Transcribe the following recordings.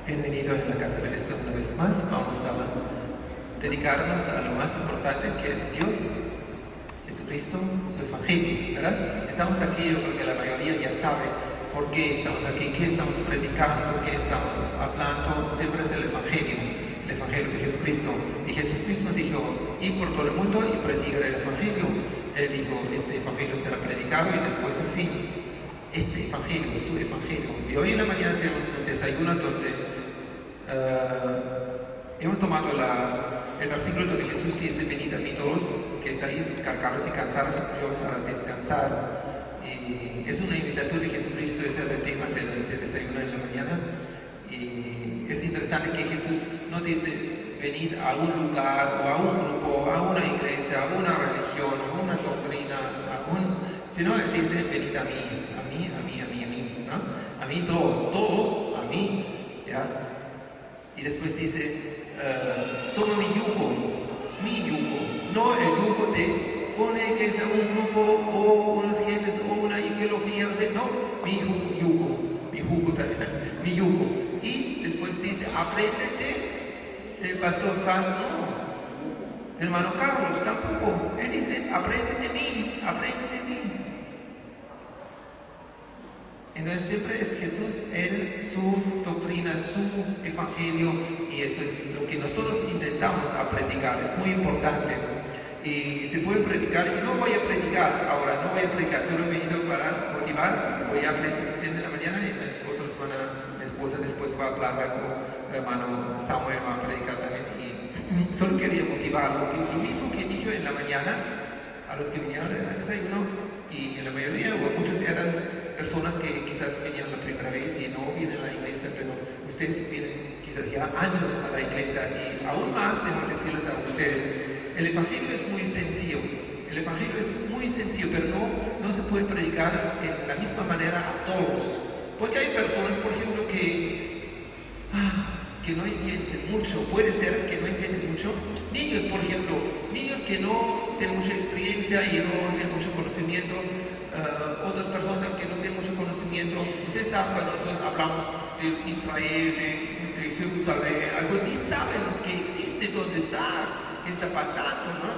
Bienvenido en la casa de Bethesda una vez más. Vamos a dedicarnos a lo más importante, que es Dios, Jesucristo, su Evangelio, ¿verdad? Estamos aquí, yo creo que la mayoría ya sabe por qué estamos aquí, qué estamos predicando, qué estamos hablando. Siempre es el Evangelio de Jesucristo. Y Jesús mismo dijo, ir por todo el mundo y predicar el Evangelio. Él dijo, este Evangelio será predicado y después el fin. Este Evangelio, su Evangelio. Y hoy en la mañana tenemos un desayuno donde hemos tomado el versículo donde Jesús dice, venid a mí todos que estáis cargados y cansados, yo os haré descansar. Y es una invitación de Jesucristo, ese es el tema del desayuno en la mañana. Y es interesante que Jesús no dice, venid a un lugar, o a un grupo, a una iglesia, a una religión, a una doctrina, sino Él dice, venid a mí, ¿no? A mí todos, a mí, ¿ya? Y después dice, toma mi yugo, no el yugo de una iglesia, un grupo, o unas gentes, o una ideología, o sea, no, mi yugo también, mi yugo. Y después dice, apréndete del pastor Frank, no, del hermano Carlos tampoco. Él dice, aprende de mí. Entonces siempre es Jesús, Él, su doctrina, su evangelio, y eso es lo que nosotros intentamos a predicar, es muy importante. Y se puede predicar, y no voy a predicar ahora, solo he venido para motivar, voy a hablar suficiente en la mañana, y mi esposa después va a hablar con el hermano Samuel, va a predicar también, y solo quería motivarlo, que lo mismo que dije en la mañana, a los que vinieron al desayuno, y en la mayoría, o muchos eran personas que quizás venían la primera vez y no vienen a la iglesia, pero ustedes vienen quizás ya años a la iglesia, y aún más debo decirles a ustedes, el Evangelio es muy sencillo, pero no se puede predicar en la misma manera a todos, porque hay personas, por ejemplo, que no entienden mucho, puede ser que no entienden mucho, niños, por ejemplo, niños que no tienen mucha experiencia y no tienen mucho conocimiento, otras personas que no tienen mucho conocimiento. Ustedes saben, cuando nosotros hablamos de Israel, de Jerusalén, algunos ni saben que existe, dónde está, qué está pasando, ¿no?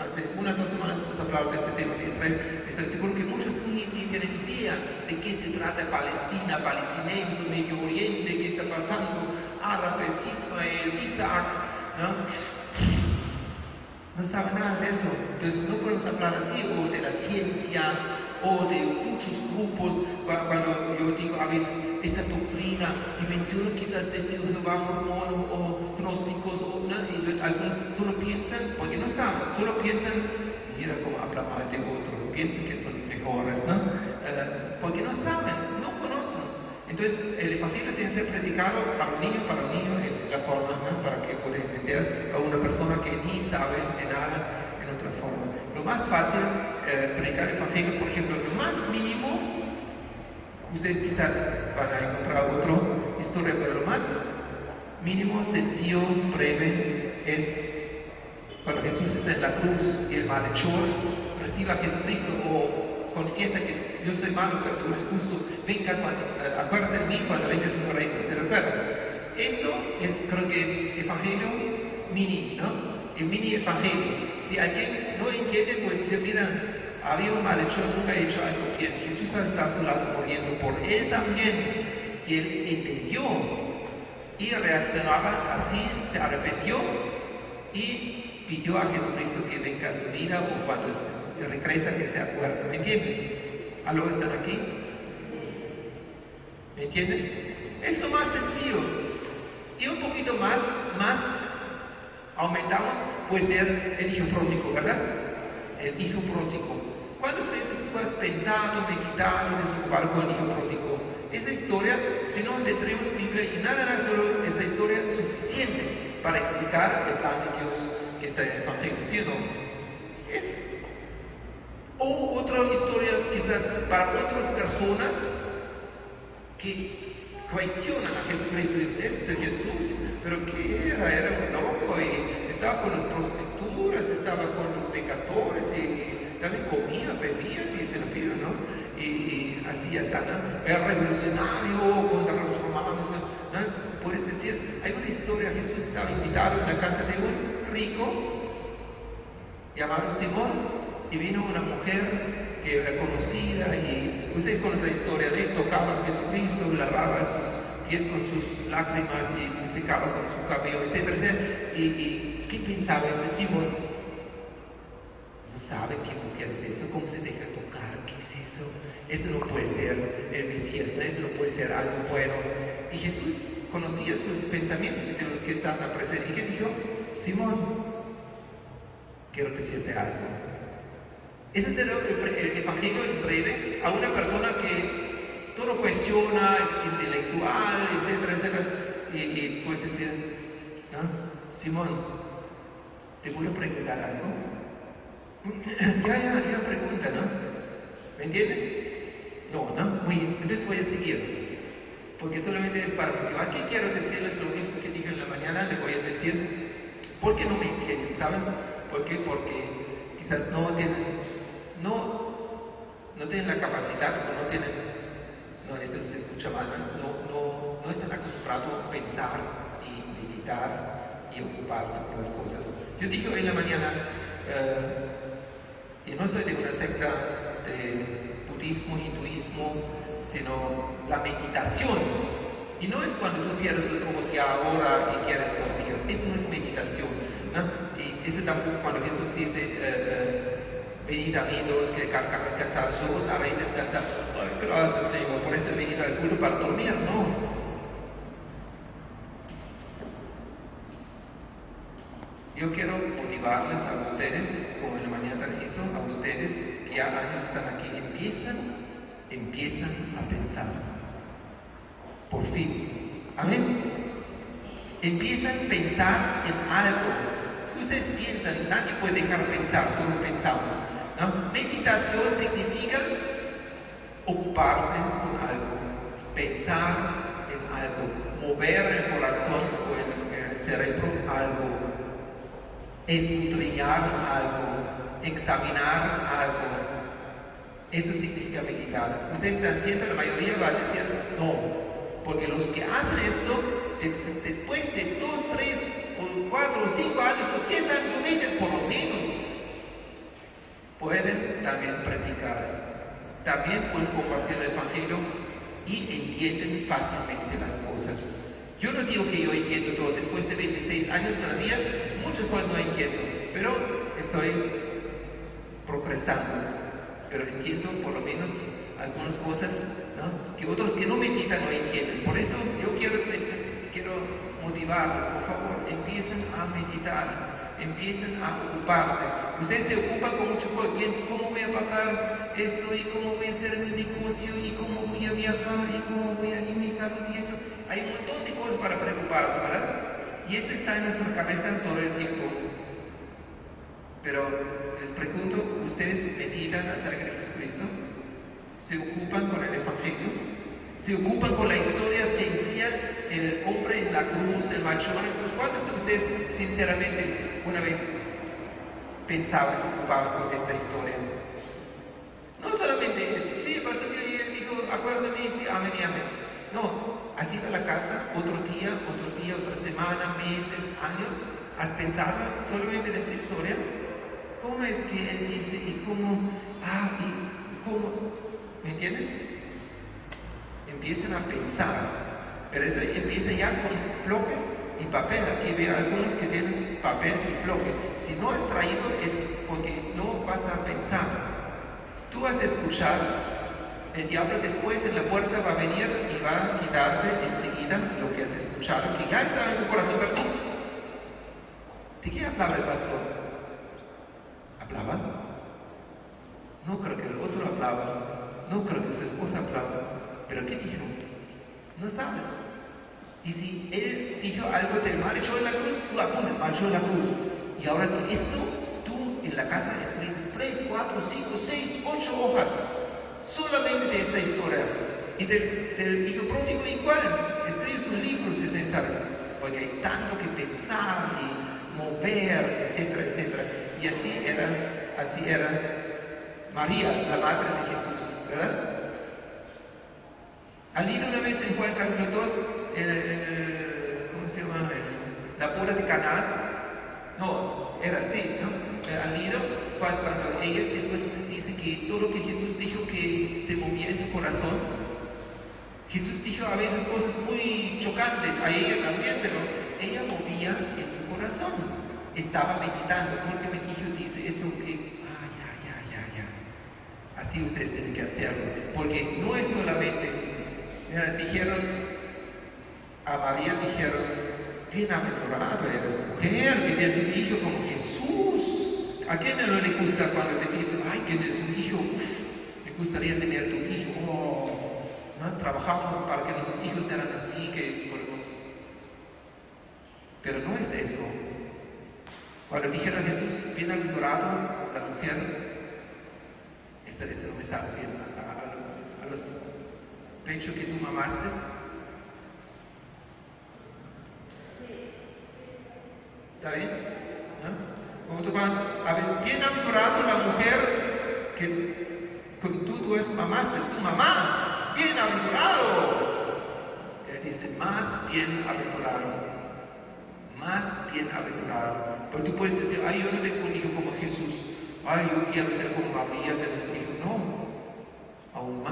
Hace 1 o 2 semanas hemos hablado de este tema de Israel. Estoy seguro que muchos ni tienen idea de qué se trata Palestina, palestineños, Medio Oriente, qué está pasando, árabes, Israel, Isaac, ¿no? No saben nada de eso. Entonces no podemos hablar así, o de la ciencia, o de muchos grupos. Cuando yo digo a veces esta doctrina y menciono quizás desde Jehová mormón o gnósticos, entonces algunos solo piensan, porque no saben, solo piensan, mira cómo habla mal de otros, piensan que son los mejores, ¿no? Porque no saben, no conocen. Entonces el Evangelio tiene que ser predicado para un niño, en la forma, ¿no? Para que pueda entender a una persona que ni sabe de nada en otra forma. Lo más fácil, predicar el Evangelio, por ejemplo, lo más mínimo, ustedes quizás van a encontrar otra historia, pero lo más mínimo, sencillo, breve, es cuando Jesús está en la cruz y el malhechor recibe a Jesucristo, o confiesa que yo soy malo, pero tú eres justo, venga, acuérdate de mí cuando vengas en el reino, se recuerda. Esto creo que es evangelio mini, ¿no? El mini evangelio. Si alguien no entiende, pues dice, mira, había un malhechor, nunca ha hecho algo bien, Jesús está a su lado muriendo por él también, y él entendió y reaccionaba así, se arrepintió y pidió a Jesucristo que venga a su vida, o cuando regresa que se acuerda. ¿Me entienden? ¿Aló, están aquí? ¿Me entienden? Es lo más sencillo. Y un poquito más aumentamos, puede ser el hijo pródigo, ¿verdad? El hijo pródigo. ¿Cuántas veces tú has pensado, meditado, desocupado con el hijo pródigo? Esa historia, si no tendremos Biblia y nada, solo esa historia es suficiente para explicar el plan de Dios que está en el Evangelio, ¿sí o no? O otra historia quizás para otras personas que cuestionan a Jesucristo, dicen, este Jesús, pero ¿qué era? Era un loco, y estaba con las prostitutas, estaba con los pecadores, y también comía, bebía, dice la Biblia, ¿no? Y Macías, ¿no? Era revolucionario contra los romanos, ¿no? Puedes decir, hay una historia, Jesús estaba invitado en la casa de un rico llamado Simón, y vino una mujer que era conocida, y ustedes conocen la historia, le tocaba a Jesucristo, lavaba sus pies con sus lágrimas y secaba con su cabello, etcétera, etcétera. ¿Y qué pensaba este Simón? No sabe qué mujer es eso, cómo se deja tocar, qué es eso. Eso no puede ser el Mesías, ¿no? Eso no puede ser algo bueno. Y Jesús conocía sus pensamientos de los que estaban presentes. ¿Y qué dijo? Simón, quiero decirte algo. Ese es el evangelio en breve a una persona que todo cuestiona, es intelectual, etcétera, etcétera. Y puedes decir, ¿no? Simón, ¿te puedo preguntar algo? Ya pregunta, ¿no? ¿Me entienden? No, muy bien, entonces voy a seguir, porque solamente es para motivar. ¿Qué quiero decirles? Lo mismo que dije en la mañana, le voy a decir, ¿por qué no me entienden? ¿Saben? ¿Por qué? Porque quizás no tienen la capacidad, o no tienen, no, eso se escucha mal, no están acostumbrados a pensar y meditar y ocuparse con las cosas. Yo dije hoy en la mañana, yo no soy de una secta de budismo, hinduismo, sino la meditación. Y no es cuando tú cierras los ojos ya ahora y quieres dormir. Eso no es meditación, ¿no? Y eso tampoco cuando Jesús dice, venid a mí todos que cansados, luego sabéis descansar. Ay, gracias Señor, por eso he venido al culto para dormir, no. Yo quiero motivarles a ustedes, como en la mañana hizo, a ustedes que ya años están aquí, empiezan a pensar. Por fin. Amén. Empiezan a pensar en algo. Ustedes piensan, nadie puede dejar de pensar, todos pensamos, ¿no? Meditación significa ocuparse con algo, pensar en algo, mover el corazón o el cerebro algo, escudriñar algo, examinar algo. Eso significa meditar. Ustedes están haciendo, la mayoría va a decir no, porque los que hacen esto, después de 2, 3, o 4, o 5 años, o 10 años, o 20, por lo menos, pueden también practicar, también pueden compartir el Evangelio y entienden fácilmente las cosas. Yo no digo que yo entiendo todo, después de 26 años todavía, muchas cosas no entiendo, pero estoy progresando. Pero entiendo por lo menos algunas cosas, ¿no? Que otros que no meditan no entienden. Por eso yo quiero motivarlos, por favor, empiecen a meditar, empiecen a ocuparse. Ustedes se ocupan con muchas cosas, piensan cómo voy a pagar esto, y cómo voy a hacer mi negocio, y cómo voy a viajar, y cómo voy a ir mi salud, y eso. Hay un montón de cosas para preocuparse, ¿verdad? Y eso está en nuestra cabeza todo el tiempo. Pero les pregunto, ¿ustedes meditan acerca de Jesucristo? ¿Se ocupan con el Evangelio? ¿Se ocupan con la historia sencilla, el hombre en la cruz, el machón en la cruz? ¿Cuántos de ustedes sinceramente una vez pensaban, se ocupaban con esta historia? No solamente eso, sí, el pastor dijo, acuérdame, sí, amén y amén. No, has ido a la casa otro día, otra semana, meses, años, has pensado solamente en esta historia. ¿Cómo es que él dice y cómo? ¿Y cómo? ¿Me entienden? Empiezan a pensar, pero eso empieza ya con bloque y papel. Aquí veo algunos que tienen papel y bloque. Si no has traído es porque no vas a pensar. Tú vas a escuchar, el diablo después en la puerta va a venir y va a quitarte enseguida lo que has escuchado, que ya está en tu corazón. Pero tú, ¿de qué hablaba el pastor? ¿Hablaba? No creo que el otro hablaba, no creo que su esposa hablaba, pero ¿qué dijo? No sabes. Y si él dijo algo del marchó en la cruz, tú apuntes, marchó en la cruz. Y ahora que esto, tú en la casa escribes 3, 4, 5, 6, 8 hojas, solamente de esta historia. Y del hijo pródigo igual, escribes un libro si es necesario, porque hay tanto que pensar y mover, etcétera, etcétera. Y así era María, la madre de Jesús, ¿verdad? ¿Han leído una vez en Juan capítulo 2, ¿cómo se llama? La boda de Caná? No, era así, ¿no? ¿Han leído? Cuando ella después dice que todo lo que Jesús dijo que se movía en su corazón, Jesús dijo a veces cosas muy chocantes a ella también, pero ella movía en su corazón. Estaba meditando, porque me dice eso que, ya. Así ustedes tienen que hacerlo, porque no es solamente, dijeron, a María dijeron, bienaventurada eres mujer, que tienes un hijo como Jesús. ¿A quién no le gusta cuando te dicen, ay, que tienes un hijo? Me gustaría tener tu hijo. Oh, ¿no? Trabajamos para que nuestros hijos sean así, que podemos. Pero no es eso. Cuando dijeron a Jesús, bienaventurado la mujer, eso no me sale bien, a los pechos que tú mamaste. ¿Está bien? ¿No? Como tú vas a ver, bienaventurado la mujer que tú mamaste, tu mamá, bienaventurado. Él dice, más bienaventurado. Más bienaventurado. Pero tú puedes decir, ay, yo no tengo un hijo como Jesús. Ay, yo quiero ser como María, tener un hijo. No, aún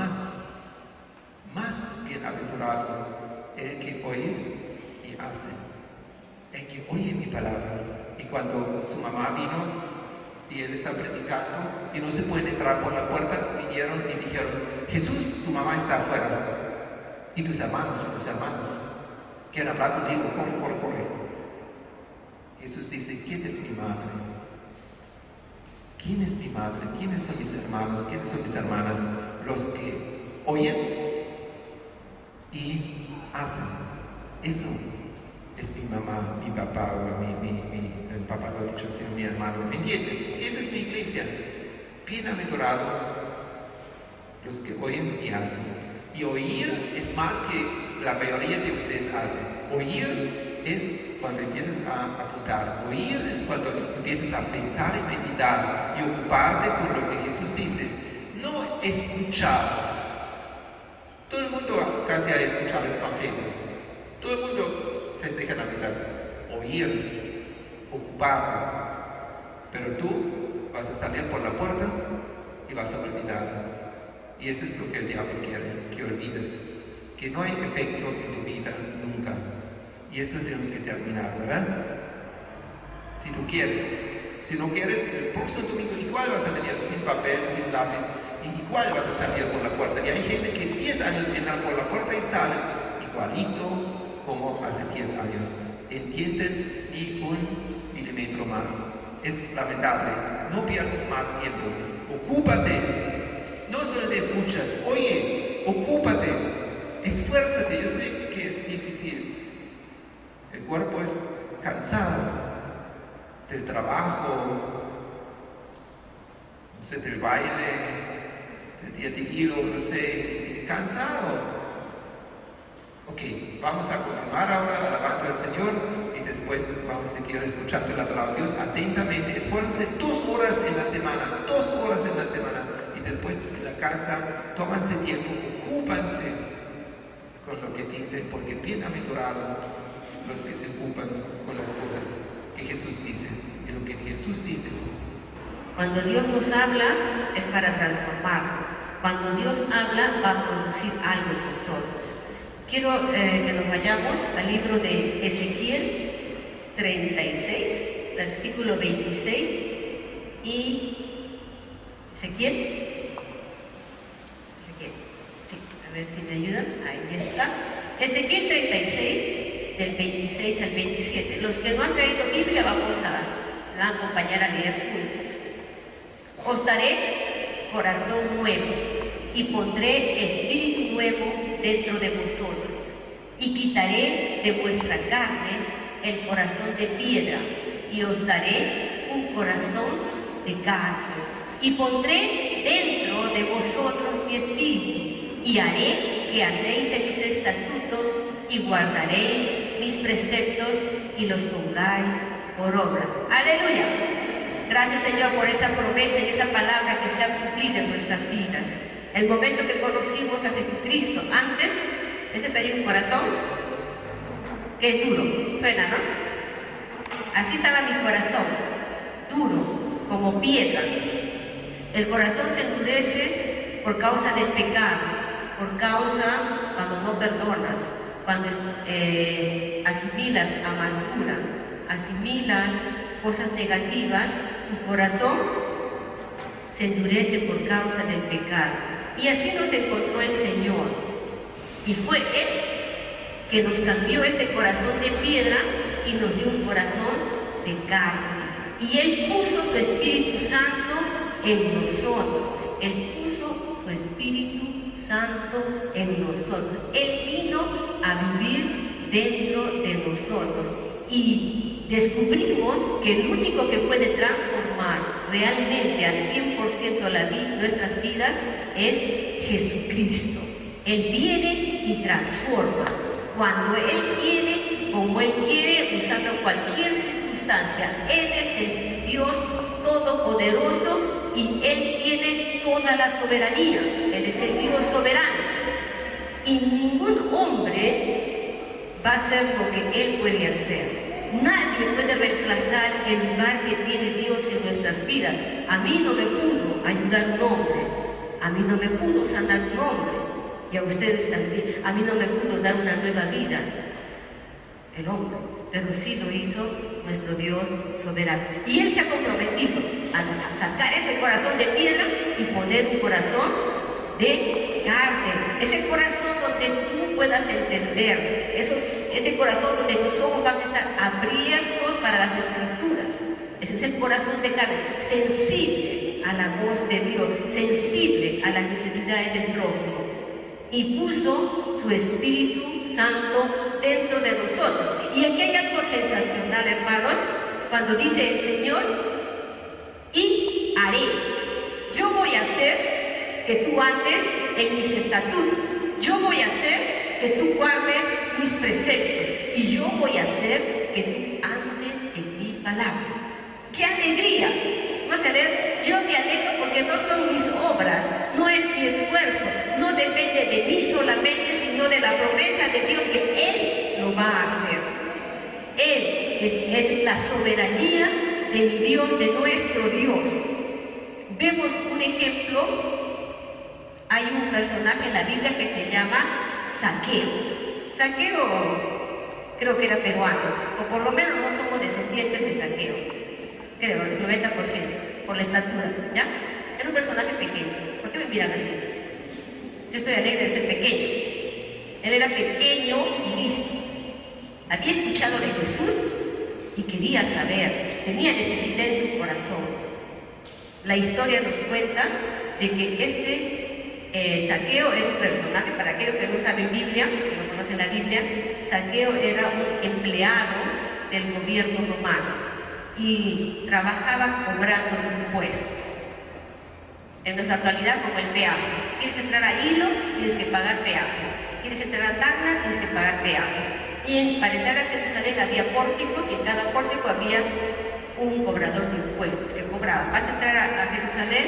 más bienaventurado el que oye y hace. El que oye mi palabra. Y cuando su mamá vino y él está predicando y no se puede entrar por la puerta, vinieron y dijeron, Jesús, tu mamá está afuera. Y tus hermanos quieren hablar contigo, corre. Jesús dice, ¿quién es mi madre? ¿Quién es mi madre? ¿Quiénes son mis hermanos? ¿Quiénes son mis hermanas? Los que oyen y hacen. Eso es mi mamá, mi papá, o el papá lo ha dicho, sino mi hermano. ¿Me entienden? Esa es mi iglesia. Bienaventurado los que oyen y hacen. Y oír es más que la mayoría de ustedes hacen. Oír es cuando empiezas a apuntar. Oír es cuando empiezas a pensar y meditar y ocuparte por lo que Jesús dice. No escuchar. Todo el mundo casi ha escuchado el Evangelio. Todo el mundo festeja Navidad. Oír, ocuparte. Pero tú vas a salir por la puerta y vas a olvidar. Y eso es lo que el diablo quiere, que olvides. Que no hay efecto en tu vida nunca. Y eso tenemos que terminar, ¿verdad? Si tú quieres. Si no quieres, el próximo domingo igual vas a venir sin papel, sin lápiz, y igual vas a salir por la puerta. Y hay gente que 10 años entran por la puerta y salen igualito como hace 10 años. ¿Entienden? Ni un milímetro más. Es lamentable. No pierdas más tiempo. Ocúpate. No solo te escuchas. Oye, ocúpate. Esfuérzate. Yo sé que es difícil. El cuerpo es cansado del trabajo, no sé, del baile, del día de hilo, no sé, cansado. Ok, vamos a continuar ahora alabando al Señor y después vamos a seguir escuchando la palabra de Dios atentamente. Esfuércense 2 horas en la semana, 2 horas en la semana, y después en la casa tómanse tiempo, ocúpanse con lo que dice, porque bienaventurado los que se ocupan con las cosas que Jesús dice, y lo que Jesús dice. Cuando Dios nos habla es para transformarnos. Cuando Dios habla va a producir algo en nosotros. Quiero que nos vayamos al libro de Ezequiel 36, versículo 26 y Ezequiel, sí, a ver si me ayudan, ahí está. Ezequiel 36, del 26 al 27. Los que no han traído Biblia vamos a acompañar a leer juntos. Os daré corazón nuevo y pondré espíritu nuevo dentro de vosotros y quitaré de vuestra carne el corazón de piedra y os daré un corazón de carne y pondré dentro de vosotros mi espíritu y haré que andéis en mis estatutos y guardaréis mis preceptos y los pongáis por obra. ¡Aleluya! Gracias, Señor, por esa promesa y esa palabra que se ha cumplido en nuestras vidas. El momento que conocimos a Jesucristo, antes, traía un corazón que es duro, suena, ¿no? Así estaba mi corazón, duro, como piedra. El corazón se endurece por causa del pecado, por causa cuando no perdonas, cuando asimilas amargura, asimilas cosas negativas, tu corazón se endurece por causa del pecado. Y así nos encontró el Señor. Y fue Él que nos cambió este corazón de piedra y nos dio un corazón de carne. Y Él puso su Espíritu Santo en nosotros. Él puso su Espíritu Santo en nosotros. Él vino a vivir dentro de nosotros. Y descubrimos que el único que puede transformar realmente al 100% nuestras vidas es Jesucristo. Él viene y transforma. Cuando Él quiere, como Él quiere, usando cualquier circunstancia. Él es el Dios todopoderoso y Él tiene toda la soberanía. Él es el Dios soberano. Y ningún hombre va a hacer lo que Él puede hacer. Nadie puede reemplazar el lugar que tiene Dios en nuestras vidas. A mí no me pudo ayudar un hombre. A mí no me pudo sanar un hombre. Y a ustedes también. A mí no me pudo dar una nueva vida el hombre, pero sí lo hizo nuestro Dios soberano. Y Él se ha comprometido a sacar ese corazón de piedra y poner un corazón de carne. Ese corazón donde tú puedas entender, ese corazón donde tus ojos van a estar abiertos para las Escrituras. Ese es el corazón de carne, sensible a la voz de Dios, sensible a las necesidades del prójimo. Y puso su Espíritu Santo dentro de nosotros. Y aquí hay algo sensacional, hermanos, cuando dice el Señor, y haré. Yo voy a hacer que tú andes en mis estatutos. Yo voy a hacer que tú guardes mis preceptos. Y yo voy a hacer que tú andes en mi palabra. ¡Qué alegría! Vamos a ver, yo me alegro porque no son mis obras, no es mi esfuerzo, no depende de mí solamente, sino de la promesa de Dios que Él lo va a hacer. Él es la soberanía de mi Dios, de nuestro Dios. Vemos un ejemplo, hay un personaje en la Biblia que se llama Zaqueo. Zaqueo creo que era peruano, o por lo menos nosotros somos descendientes de Zaqueo. Creo, el 90%, por la estatura, ¿ya? Era un personaje pequeño. ¿Por qué me miran así? Yo estoy alegre de ser pequeño. Él era pequeño y listo. Había escuchado de Jesús y quería saber, tenía necesidad en su corazón. La historia nos cuenta de que Zaqueo era un personaje, para aquellos que no saben Biblia, que no conocen la Biblia, Zaqueo era un empleado del gobierno romano y trabajaba cobrando impuestos. En nuestra actualidad, como el peaje. Quieres entrar a Hilo, tienes que pagar peaje. Quieres entrar a Tacna, tienes que pagar peaje. Y para entrar a Jerusalén había pórticos y en cada pórtico había un cobrador de impuestos que cobraba. Vas a entrar a Jerusalén,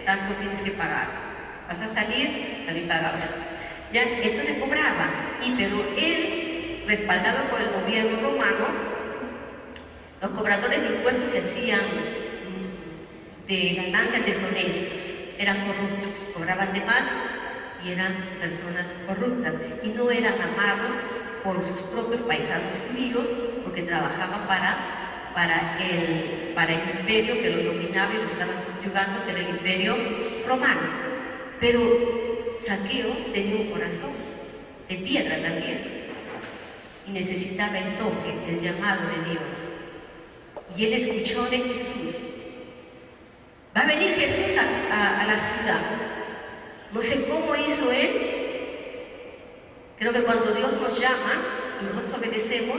tanto tienes que pagar. Vas a salir, también pagabas. ¿Ya? Entonces cobraba. Pero él, respaldado por el gobierno romano, los cobradores de impuestos se hacían de ganancias deshonestas, eran corruptos, cobraban de más y eran personas corruptas y no eran amados por sus propios paisanos judíos porque trabajaban para el imperio que los dominaba y los estaba subyugando, que era el imperio romano. Pero Zaqueo tenía un corazón de piedra también y necesitaba el toque, el llamado de Dios. Y él escuchó de Jesús. Va a venir Jesús a la ciudad. No sé cómo hizo él. Creo que cuando Dios nos llama y nosotros obedecemos,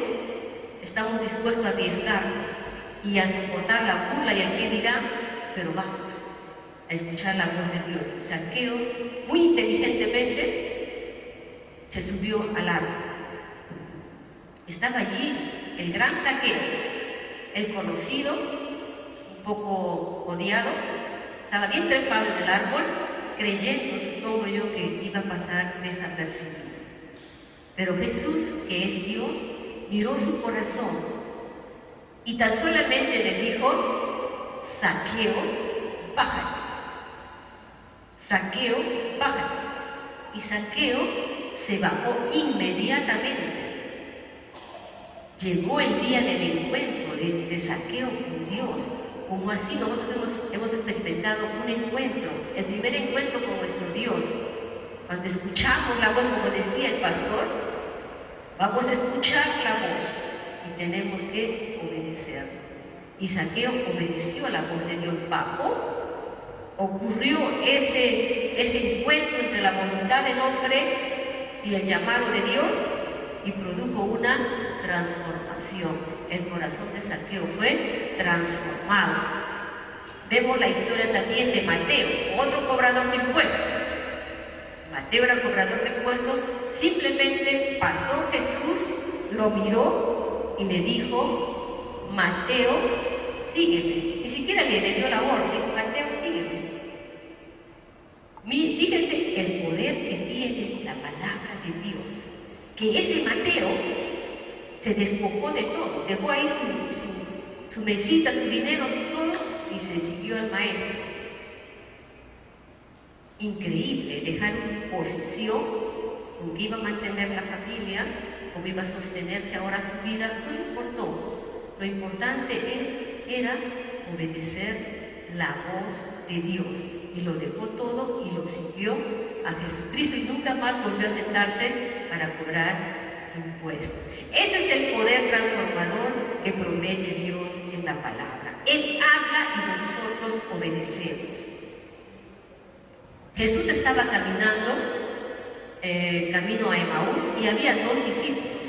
estamos dispuestos a arriesgarnos y a soportar la burla y el que dirá, pero vamos a escuchar la voz de Dios. Zaqueo, muy inteligentemente, se subió al árbol. Estaba allí el gran Zaqueo, el conocido, un poco odiado, estaba bien trepado en el árbol creyendo, supongo yo, que iba a pasar desapercibido. Pero Jesús, que es Dios, miró su corazón y tan solamente le dijo: Zaqueo, bájate. Zaqueo, bájate. Y Zaqueo se bajó inmediatamente. Llegó el día del encuentro de Zaqueo con Dios, como así nosotros hemos experimentado un encuentro, el primer encuentro con nuestro Dios. Cuando escuchamos la voz, como decía el pastor, vamos a escuchar la voz y tenemos que obedecer. Y Zaqueo obedeció a la voz de Dios, bajó. Ocurrió ese encuentro entre la voluntad del hombre y el llamado de Dios y produjo una transformación. El corazón de Zaqueo fue transformado. Vemos la historia también de Mateo, otro cobrador de impuestos. Mateo era cobrador de impuestos, simplemente pasó Jesús, lo miró y le dijo: Mateo, sígueme. Ni siquiera le dio la orden: Mateo, sígueme. Fíjense el poder que tiene la palabra de Dios, que ese Mateo se despojó de todo, dejó ahí su mesita, su dinero, todo, y se siguió al maestro. Increíble, dejar una posición con que iba a mantener la familia, cómo iba a sostenerse ahora su vida, no le importó. Lo importante era obedecer la voz de Dios, y lo dejó todo y lo siguió a Jesucristo, y nunca más volvió a sentarse para cobrar impuestos. Ese es el poder transformador que promete Dios en la palabra. Él habla y nosotros obedecemos. Jesús estaba caminando camino a Emaús, y había 2 discípulos.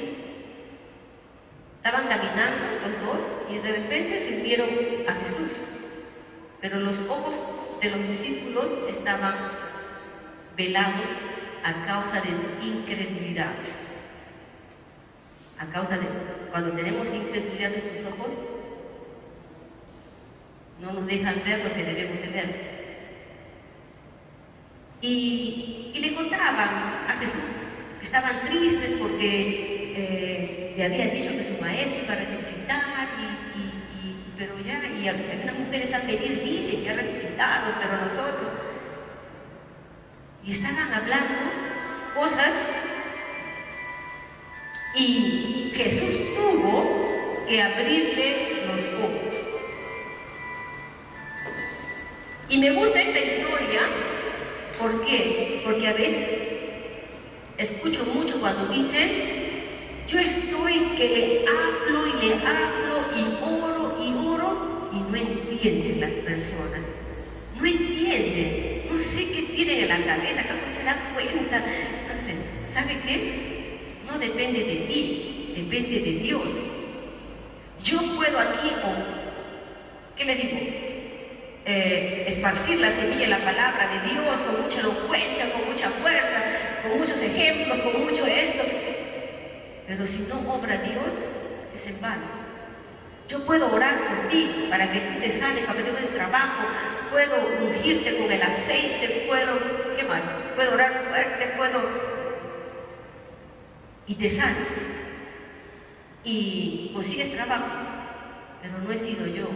Estaban caminando los dos y de repente sintieron a Jesús, pero los ojos de los discípulos estaban velados a causa de su incredulidad. A causa de cuando tenemos incredulidad en nuestros ojos, no nos dejan ver lo que debemos de ver. Y le contaban a Jesús que estaban tristes porque le habían dicho que su maestro iba a resucitar, pero ya, y algunas mujeres han venido y dicen que ha resucitado, pero nosotros. Y estaban hablando cosas, y Jesús tuvo que abrirle los ojos. Y me gusta esta historia. ¿Por qué? Porque a veces escucho mucho cuando dicen: yo estoy que le hablo y oro, y no entienden las personas. No entienden. No sé qué tienen en la cabeza, ¿acaso no se dan cuenta? No sé. ¿Sabe qué? No depende de ti, depende de Dios. Yo puedo aquí, ¿qué le digo? Esparcir la semilla de la palabra de Dios con mucha elocuencia, con mucha fuerza, con muchos ejemplos, con mucho esto, pero si no obra Dios, es en vano. Yo puedo orar por ti para que tú te sanes, para que te des trabajo, puedo ungirte con el aceite, ¿qué más? Puedo orar fuerte, y te sanes y consigues trabajo, pero no he sido yo,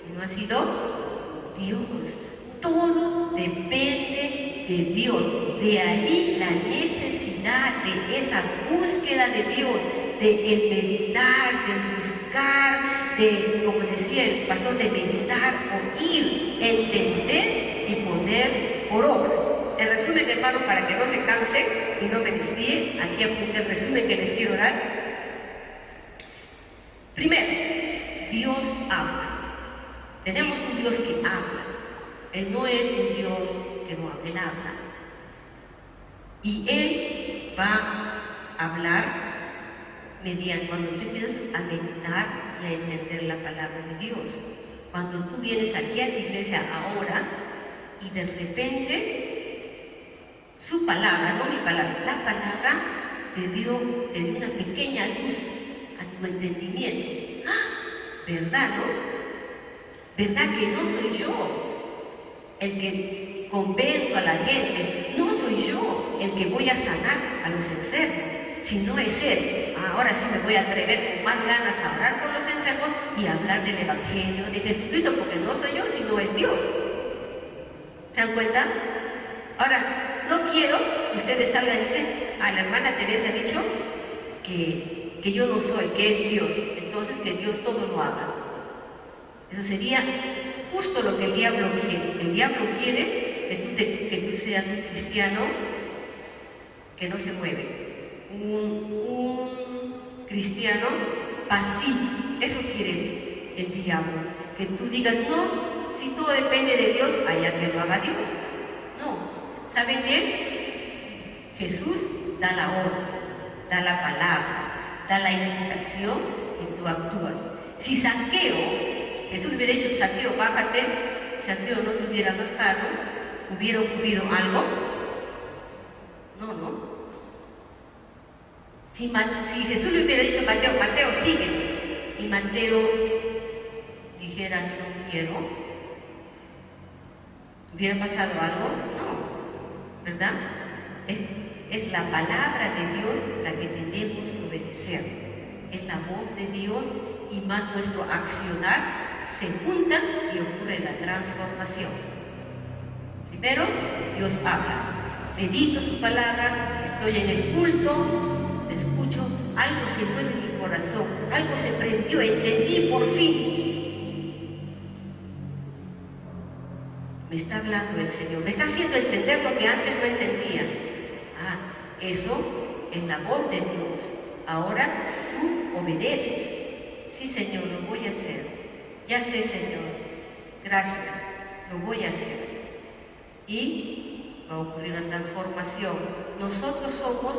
sino ha sido Dios. Todo depende de Dios. De ahí la necesidad de esa búsqueda de Dios, de el meditar, de buscar, de, como decía el pastor, de meditar, oír, entender y poner por obra. El resumen, hermano, para que no se canse y no me desvíe, aquí apunta el resumen que les quiero dar. Primero, Dios habla. Tenemos un Dios que habla. Él no es un Dios que no habla, Él habla. Y Él va a hablar cuando tú empiezas a meditar y a entender la palabra de Dios. Cuando tú vienes aquí a la iglesia ahora y de repente su palabra, no mi palabra, la palabra te dio una pequeña luz a tu entendimiento. ¡Ah! ¿Verdad, no? ¿Verdad que no soy yo el que convenzo a la gente. No soy yo el que voy a sanar a los enfermos, sino es Él. Ahora sí me voy a atrever con más ganas a orar por los enfermos y a hablar del Evangelio de Jesucristo, porque no soy yo, sino es Dios. ¿Se dan cuenta? Ahora, no quiero que ustedes salgan y dicen, la hermana Teresa ha dicho que yo no soy, que es Dios, entonces que Dios todo lo haga. Eso sería justo lo que el diablo quiere. El diablo quiere que tú seas un cristiano que no se mueve, un cristiano pasivo. Eso quiere el diablo, que tú digas, no, si todo depende de Dios, allá que lo haga Dios. No, ¿saben qué? Jesús da la orden, da la palabra, da la invitación y tú actúas. Si Zaqueo, Jesús le hubiera dicho, Zaqueo, bájate, Zaqueo no se hubiera bajado, ¿hubiera ocurrido algo? No. Si Jesús le hubiera dicho a Mateo, Mateo, sígueme, y Mateo dijera, no quiero, ¿hubiera pasado algo? No, ¿verdad? Es la palabra de Dios la que tenemos que obedecer. Es la voz de Dios y más nuestro accionar se juntan y ocurre la transformación. Primero, Dios habla. Medito su palabra, estoy en el culto, escucho, algo se mueve en mi corazón, algo se prendió, entendí por fin. Me está hablando el Señor, me está haciendo entender lo que antes no entendía. Eso es la voz de Dios. Ahora tú obedeces. Sí, Señor, lo voy a hacer. Ya sé, Señor, gracias, lo voy a hacer. Y va a ocurrir una transformación. Nosotros somos,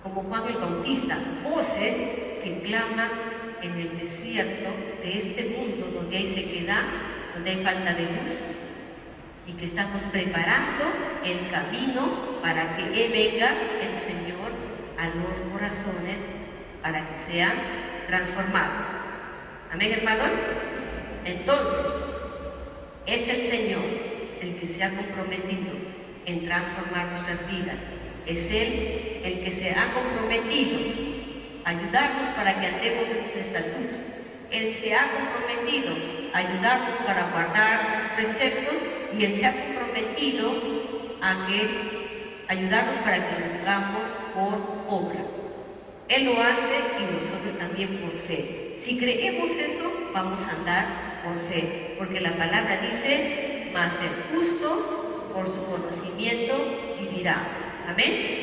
como Juan el Bautista, voces que claman en el desierto de este mundo donde hay sequedad, donde hay falta de luz, y que estamos preparando el camino para que venga el Señor a los corazones para que sean transformados. Amén, hermanos. Entonces, es el Señor el que se ha comprometido en transformar nuestras vidas. Es Él el que se ha comprometido a ayudarnos para que andemos en sus estatutos. Él se ha comprometido a ayudarnos para guardar sus preceptos y Él se ha comprometido a ayudarnos para que lo hagamos por obra. Él lo hace y nosotros también por fe. Si creemos eso, vamos a andar por fe, porque la palabra dice, mas el justo por su conocimiento vivirá. Amén.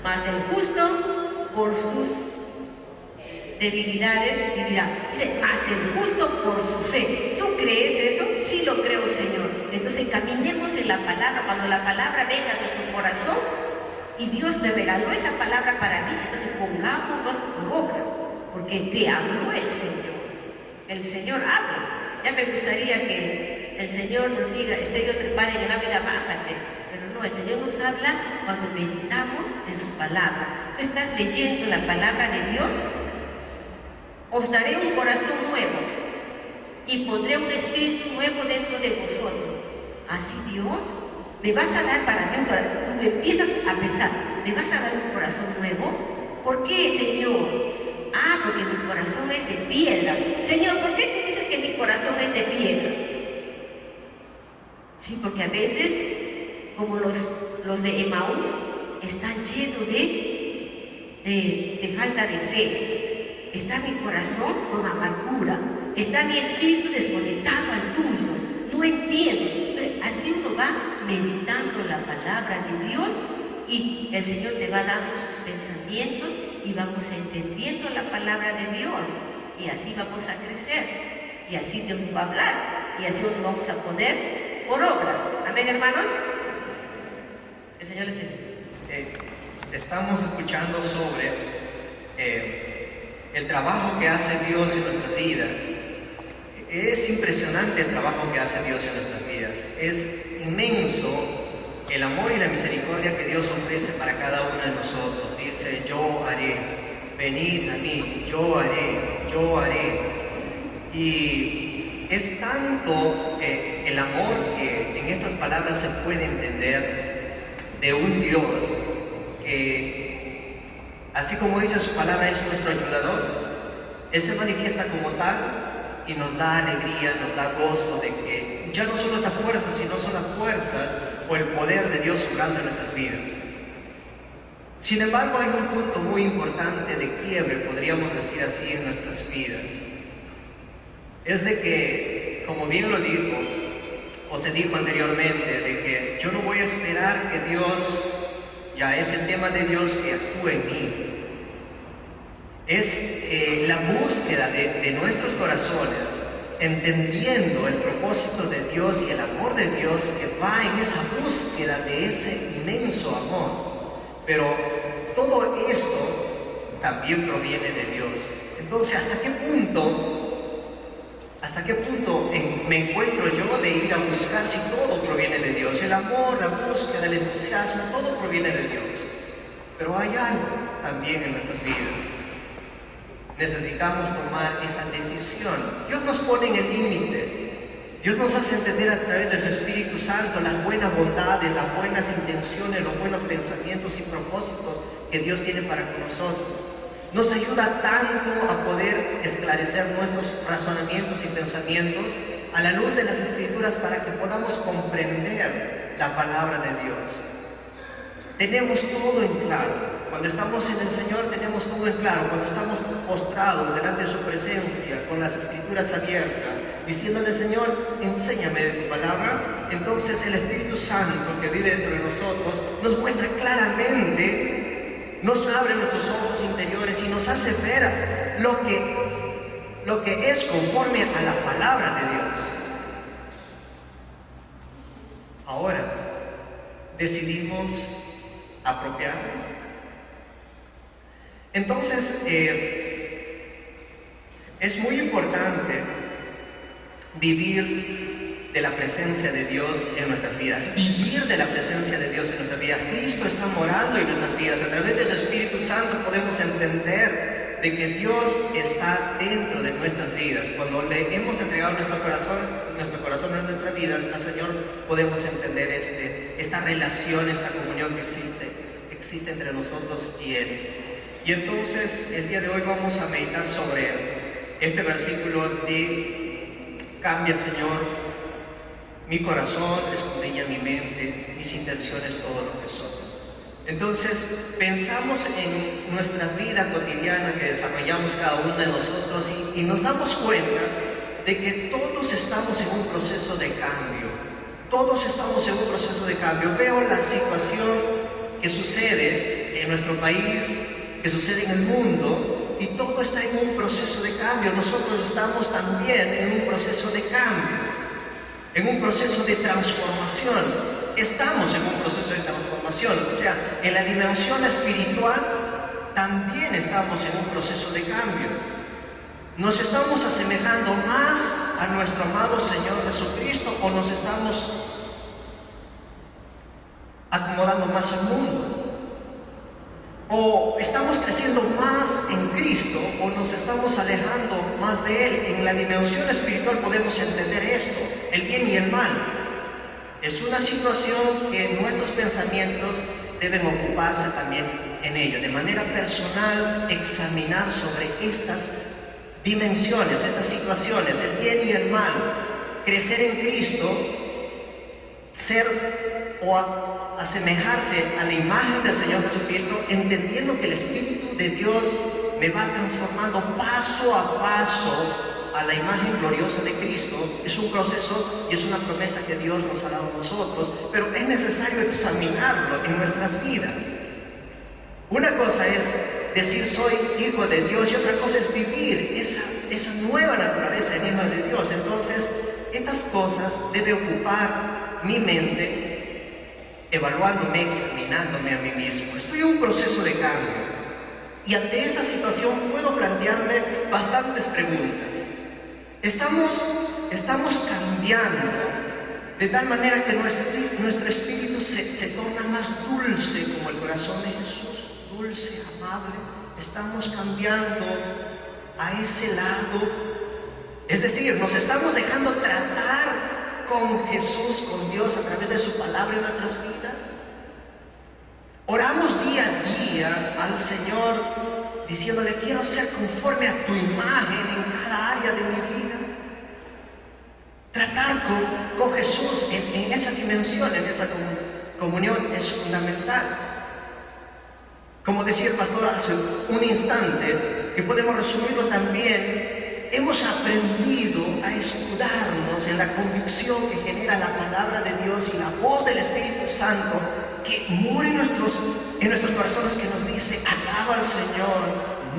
Mas el justo por sus debilidades vivirá. Dice, mas el justo por su fe. ¿Tú crees eso? Sí lo creo, Señor. Entonces caminemos en la palabra. Cuando la palabra venga a nuestro corazón y Dios me regaló esa palabra para mí, entonces pongámonos por obra, porque te habló el Señor. El Señor habla. Ya me gustaría que el Señor nos diga, estoy yo trepada en el ávila, bájate. Pero no, el Señor nos habla cuando meditamos en su palabra. Tú estás leyendo la palabra de Dios. Os daré un corazón nuevo y pondré un espíritu nuevo dentro de vosotros. Así Dios, me vas a dar para mí un corazón. Tú empiezas a pensar, ¿me vas a dar un corazón nuevo? ¿Por qué, Señor? Porque mi corazón es de piedra. Señor, ¿por qué tú dices que mi corazón es de piedra? Sí, porque a veces, como los de Emaús, están llenos de falta de fe. Está mi corazón con amargura, está mi espíritu desconectado al tuyo, no entiendo. Entonces, así uno va meditando la palabra de Dios y el Señor te va dando sus pensamientos y vamos entendiendo la palabra de Dios y así vamos a crecer y así Dios nos va a hablar y así nos vamos a poner por obra. Amén, hermanos. El Señor les bendiga. Estamos escuchando sobre el trabajo que hace Dios en nuestras vidas. Es impresionante el trabajo que hace Dios en nuestras vidas. Es inmenso el amor y la misericordia que Dios ofrece para cada uno de nosotros. Dice, yo haré, venid a mí, yo haré. Y es tanto el amor que en estas palabras se puede entender de un Dios que, así como dice su palabra, es nuestro ayudador. Él se manifiesta como tal y nos da alegría, nos da gozo de que ya no son nuestras fuerzas, sino son las fuerzas o el poder de Dios obrando en nuestras vidas. Sin embargo, hay un punto muy importante de quiebre, podríamos decir así, en nuestras vidas. Es de que, como bien lo dijo, o se dijo anteriormente, de que yo no voy a esperar que Dios, ya es el tema de Dios que actúe en mí. Es la búsqueda de nuestros corazones, entendiendo el propósito de Dios y el amor de Dios que va en esa búsqueda de ese inmenso amor. Pero todo esto también proviene de Dios. Entonces, ¿hasta qué punto me encuentro yo de ir a buscar si todo proviene de Dios? El amor, la búsqueda, el entusiasmo, todo proviene de Dios. Pero hay algo también en nuestras vidas. Necesitamos tomar esa decisión. Dios nos pone en el límite. Dios nos hace entender a través de su Espíritu Santo las buenas bondades, las buenas intenciones, los buenos pensamientos y propósitos que Dios tiene para con nosotros. Nos ayuda tanto a poder esclarecer nuestros razonamientos y pensamientos a la luz de las Escrituras para que podamos comprender la palabra de Dios. Tenemos todo en claro. Cuando estamos en el Señor tenemos todo en claro. Cuando estamos postrados delante de su presencia, con las Escrituras abiertas, diciéndole: Señor, enséñame de tu palabra, entonces el Espíritu Santo que vive dentro de nosotros nos muestra claramente, nos abre nuestros ojos interiores y nos hace ver lo que es conforme a la palabra de Dios. Ahora, decidimos apropiarnos. Entonces, es muy importante vivir de la presencia de Dios en nuestras vidas, vivir de la presencia de Dios en nuestras vidas. Cristo está morando en nuestras vidas. A través de su Espíritu Santo podemos entender de que Dios está dentro de nuestras vidas. Cuando le hemos entregado nuestro corazón en nuestra vida al Señor, podemos entender esta relación, esta comunión que existe entre nosotros y Él. Y entonces, el día de hoy vamos a meditar sobre este versículo de: cambia, Señor, mi corazón, escudriña mi mente, mis intenciones, todo lo que son. Entonces, pensamos en nuestra vida cotidiana que desarrollamos cada uno de nosotros y nos damos cuenta de que todos estamos en un proceso de cambio. Todos estamos en un proceso de cambio. Veo la situación que sucede en nuestro país, que sucede en el mundo, y todo está en un proceso de cambio. Nosotros estamos también en un proceso de cambio, en un proceso de transformación. Estamos en un proceso de transformación, o sea, en la dimensión espiritual también estamos en un proceso de cambio. ¿Nos estamos asemejando más a nuestro amado Señor Jesucristo o nos estamos acomodando más al mundo? ¿O estamos creciendo más en Cristo o nos estamos alejando más de Él? En la dimensión espiritual podemos entender esto, el bien y el mal. Es una situación que nuestros pensamientos deben ocuparse también en ello. De manera personal, examinar sobre estas dimensiones, estas situaciones, el bien y el mal. Crecer en Cristo, ser o asemejarse a la imagen del Señor Jesucristo, entendiendo que el Espíritu de Dios me va transformando paso a paso a la imagen gloriosa de Cristo. Es un proceso y es una promesa que Dios nos ha dado a nosotros, pero es necesario examinarlo en nuestras vidas. Una cosa es decir soy hijo de Dios y otra cosa es vivir esa nueva naturaleza en hijo de Dios. Entonces, estas cosas deben ocupar mi mente, evaluándome, examinándome a mí mismo. Estoy en un proceso de cambio y ante esta situación puedo plantearme bastantes preguntas. Estamos cambiando de tal manera que nuestro espíritu se torna más dulce como el corazón de Jesús, dulce, amable. Estamos cambiando a ese lado Es decir, nos estamos dejando tratar con Jesús, con Dios, a través de su palabra en nuestras vidas. Oramos día a día al Señor diciéndole: quiero ser conforme a tu imagen en cada área de mi vida. Tratar con Jesús en esa dimensión, en esa comunión es fundamental. Como decía el pastor hace un instante, que podemos resumirlo también, hemos aprendido a escudarnos en la convicción que genera la palabra de Dios y la voz del Espíritu Santo que mora en nuestros corazones, que nos dice: alaba al Señor,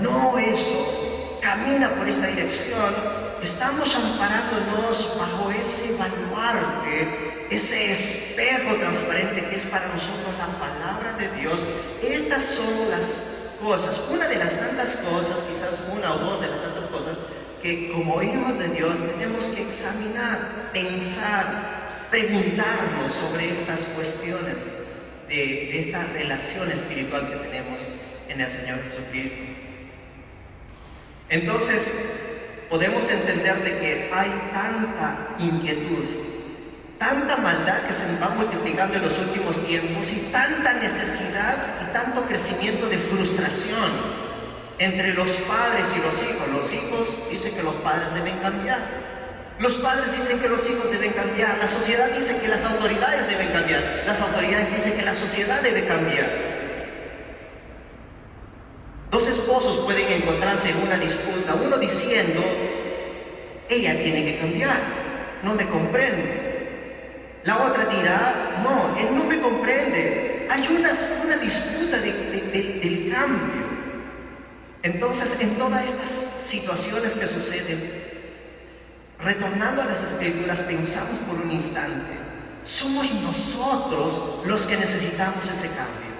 no eso, camina por esta dirección. Estamos amparándonos bajo ese baluarte, ese espejo transparente que es para nosotros la palabra de Dios. Estas son las cosas, una de las tantas cosas, quizás una o dos de las tantas cosas, que como hijos de Dios tenemos que examinar, pensar, preguntarnos sobre estas cuestiones de esta relación espiritual que tenemos en el Señor Jesucristo. Entonces, podemos entender de que hay tanta inquietud, tanta maldad que se va multiplicando en los últimos tiempos, y tanta necesidad y tanto crecimiento de frustración entre los padres y los hijos. Los hijos dicen que los padres deben cambiar, los padres dicen que los hijos deben cambiar, la sociedad dice que las autoridades deben cambiar, las autoridades dicen que la sociedad debe cambiar. Dos esposos pueden encontrarse en una disputa, uno diciendo: ella tiene que cambiar, no me comprende. La otra dirá: no, él no me comprende. Hay una disputa del cambio. Entonces, en todas estas situaciones que suceden, retornando a las Escrituras, pensamos por un instante: somos nosotros los que necesitamos ese cambio.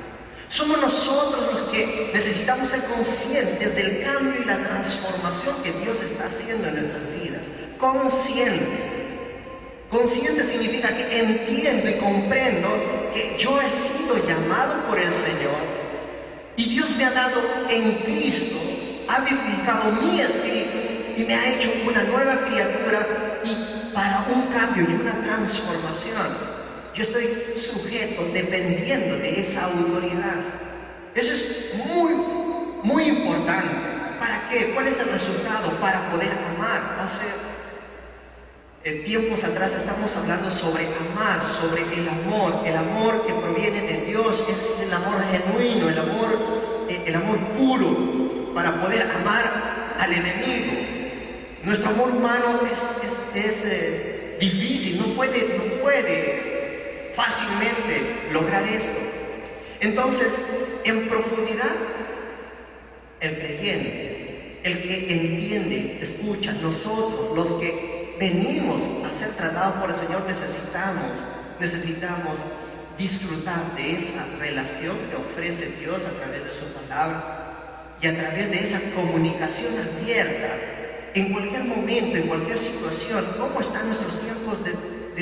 Somos nosotros los que necesitamos ser conscientes del cambio y la transformación que Dios está haciendo en nuestras vidas. Consciente. Consciente significa que entiendo y comprendo que yo he sido llamado por el Señor y Dios me ha dado en Cristo, ha vivificado mi espíritu y me ha hecho una nueva criatura, y para un cambio y una transformación. Yo estoy sujeto, dependiendo de esa autoridad. Eso es muy, muy importante. ¿Para qué? ¿Cuál es el resultado? Para poder amar. Hace tiempos atrás estamos hablando sobre amar, sobre el amor que proviene de Dios. Ese es el amor genuino, el amor puro, para poder amar al enemigo. Nuestro amor humano es difícil, no puede fácilmente lograr esto. Entonces, en profundidad, el creyente, el que entiende, escucha, nosotros, los que venimos a ser tratados por el Señor, necesitamos disfrutar de esa relación que ofrece Dios a través de su palabra y a través de esa comunicación abierta en cualquier momento, en cualquier situación. ¿Cómo están nuestros tiempos de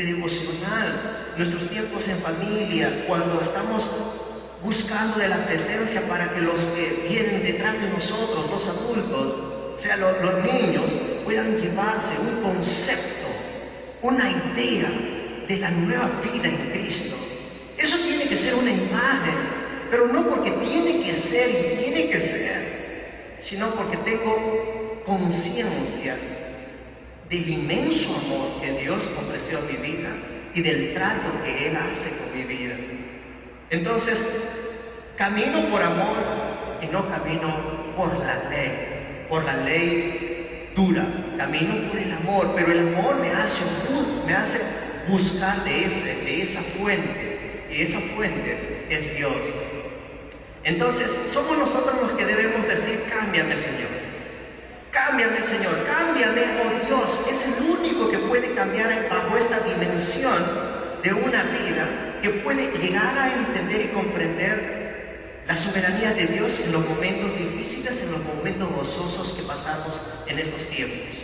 devocional, nuestros tiempos en familia, cuando estamos buscando de la presencia para que los que vienen detrás de nosotros, los adultos, o sea, los niños, puedan llevarse un concepto, una idea de la nueva vida en Cristo? Eso tiene que ser una imagen, pero no porque tiene que ser y tiene que ser, sino porque tengo conciencia del inmenso amor que Dios ofreció a mi vida y del trato que Él hace con mi vida. Entonces, camino por amor y no camino por la ley dura. Camino por el amor, pero el amor me hace buscar de esa fuente, y esa fuente es Dios. Entonces, somos nosotros los que debemos decir: cámbiame, Señor. Cámbiame, Señor, cámbiame, oh Dios. Es el único que puede cambiar bajo esta dimensión de una vida, que puede llegar a entender y comprender la soberanía de Dios en los momentos difíciles, en los momentos gozosos que pasamos en estos tiempos.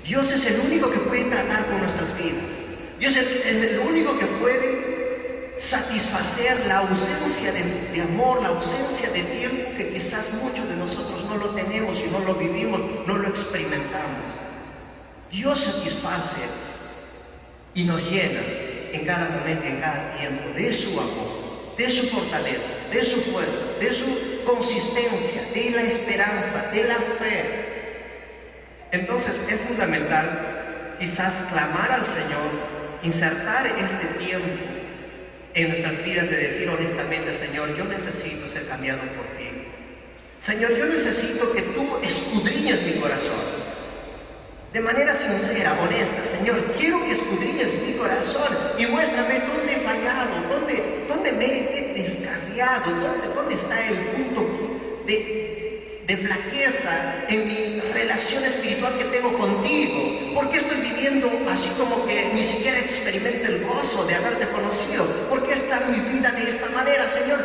Dios es el único que puede tratar con nuestras vidas. Dios es el único que puede satisfacer la ausencia de amor, la ausencia de tiempo que quizás muchos de nosotros no lo tenemos y no lo vivimos, no lo experimentamos. Dios satisface y nos llena en cada momento, en cada tiempo, de su amor, de su fortaleza, de su fuerza, de su consistencia, de la esperanza, de la fe. Entonces es fundamental quizás clamar al Señor, insertar este tiempo en nuestras vidas de decir honestamente: Señor, yo necesito ser cambiado por ti. Señor, yo necesito que tú escudriñes mi corazón. De manera sincera, honesta: Señor, quiero que escudriñes mi corazón y muéstrame dónde he fallado, dónde me he descarriado, dónde está el punto de flaqueza en mi relación espiritual que tengo contigo. ¿Por qué estoy viviendo así como que ni siquiera experimento el gozo de haberte conocido? ¿Por qué está mi vida de esta manera? Señor,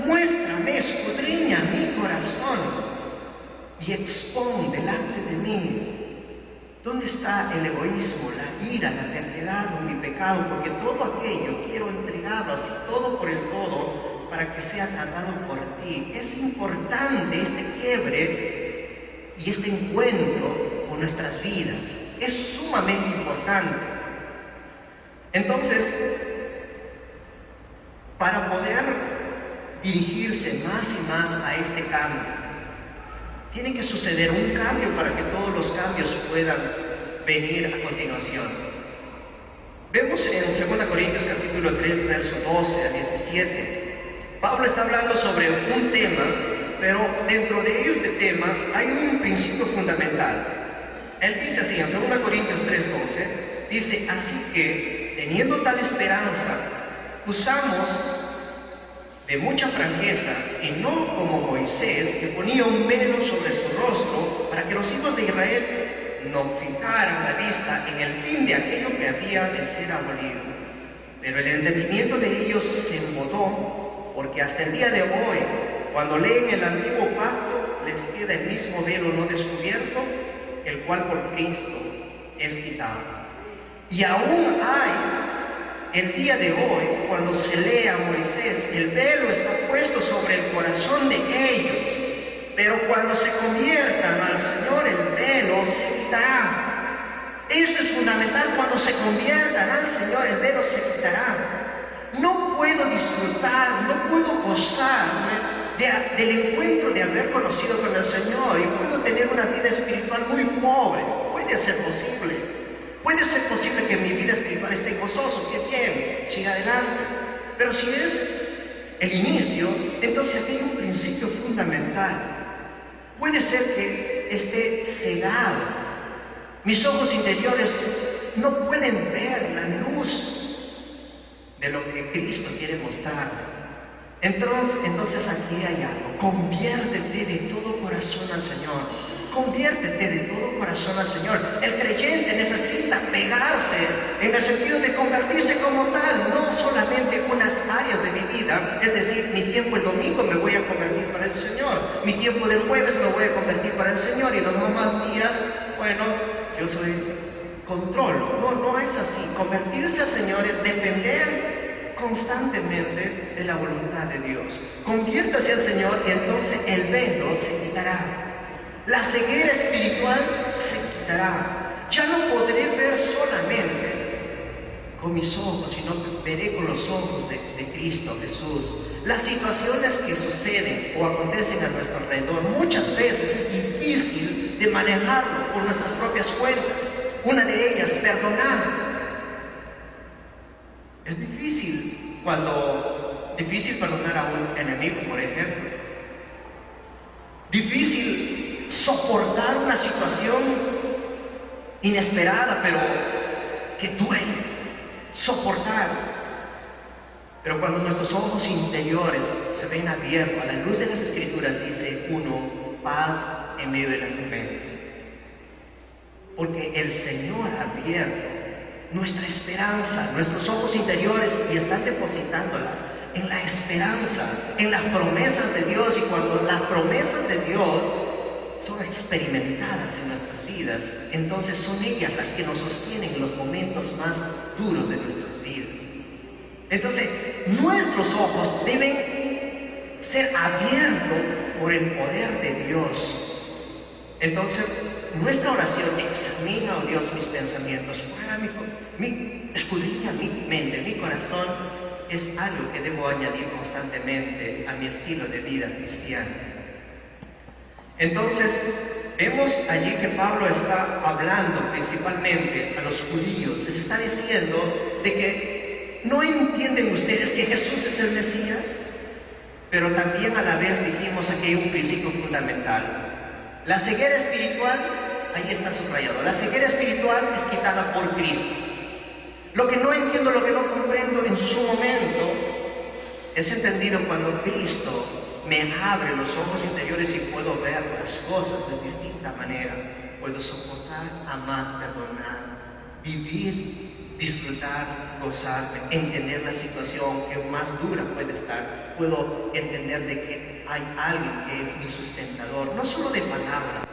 muéstrame, escudriña mi corazón y expón delante de mí dónde está el egoísmo, la ira, la terquedad o mi pecado, porque todo aquello quiero entregarlo así, todo por el todo, para que sea tratado por ti. Es importante este quiebre y este encuentro con nuestras vidas. Es sumamente importante. Entonces, para poder dirigirse más y más a este cambio, tiene que suceder un cambio para que todos los cambios puedan venir a continuación. Vemos en 2 Corintios capítulo 3, verso 12 a 17. Pablo está hablando sobre un tema, pero dentro de este tema hay un principio fundamental. Él dice así en 2 Corintios 3, 12, dice: así que, teniendo tal esperanza, usamos de mucha franqueza, y no como Moisés, que ponía un velo sobre su rostro para que los hijos de Israel no fijaran la vista en el fin de aquello que había de ser abolido. Pero el entendimiento de ellos se embotó, porque hasta el día de hoy, cuando leen el antiguo pacto, les queda el mismo velo no descubierto, el cual por Cristo es quitado. Y aún hay el día de hoy, cuando se lee a Moisés, el velo está puesto sobre el corazón de ellos, pero cuando se conviertan al Señor, el velo se quitará. Esto es fundamental: cuando se conviertan al Señor, el velo se quitará. No puedo disfrutar, no puedo gozarme del encuentro de haber conocido con el Señor, y puedo tener una vida espiritual muy pobre. Puede ser posible. Puede ser posible que mi vida espiritual esté gozoso, que bien, siga adelante. Pero si es el inicio, entonces aquí hay un principio fundamental. Puede ser que esté cegado. Mis ojos interiores no pueden ver la luz de lo que Cristo quiere mostrar. Entonces aquí hay algo: conviértete de todo corazón al Señor. Conviértete de todo corazón al Señor. El creyente necesita pegarse en el sentido de convertirse como tal, no solamente unas áreas de mi vida. Es decir, mi tiempo el domingo me voy a convertir para el Señor, mi tiempo del jueves me voy a convertir para el Señor, y los demás días, bueno, yo soy control. No es así. Convertirse al Señor es depender constantemente de la voluntad de Dios. Conviértase al Señor y entonces el velo se quitará. La ceguera espiritual se quitará. Ya no podré ver solamente con mis ojos, sino que veré con los ojos de Cristo Jesús. Las situaciones que suceden o acontecen a nuestro alrededor muchas veces es difícil de manejarlo por nuestras propias cuentas. Una de ellas, perdonar. Es difícil perdonar a un enemigo, por ejemplo. Difícil soportar una situación inesperada, pero que duele. Soportar. Pero cuando nuestros ojos interiores se ven abiertos a la luz de las Escrituras, dice uno: paz en medio de la tormenta. Porque el Señor ha abierto nuestra esperanza, nuestros ojos interiores, y están depositándolas en la esperanza, en las promesas de Dios. Y cuando las promesas de Dios son experimentadas en nuestras vidas, entonces son ellas las que nos sostienen en los momentos más duros de nuestras vidas. Entonces, nuestros ojos deben ser abiertos por el poder de Dios. Entonces, nuestra oración: examina, oh Dios, mis pensamientos, escudriña mi mente, mi corazón, es algo que debo añadir constantemente a mi estilo de vida cristiana. Entonces, vemos allí que Pablo está hablando principalmente a los judíos. Les está diciendo de que no entienden ustedes que Jesús es el Mesías, pero también a la vez dijimos aquí hay un principio fundamental. La ceguera espiritual, ahí está subrayado, la ceguera espiritual es quitada por Cristo. Lo que no entiendo, lo que no comprendo en su momento, es entendido cuando Cristo me abre los ojos interiores y puedo ver las cosas de distinta manera. Puedo soportar, amar, perdonar, vivir, disfrutar, gozarme, entender la situación que más dura puede estar. Puedo entender de que hay alguien que es mi sustentador, no solo de palabra.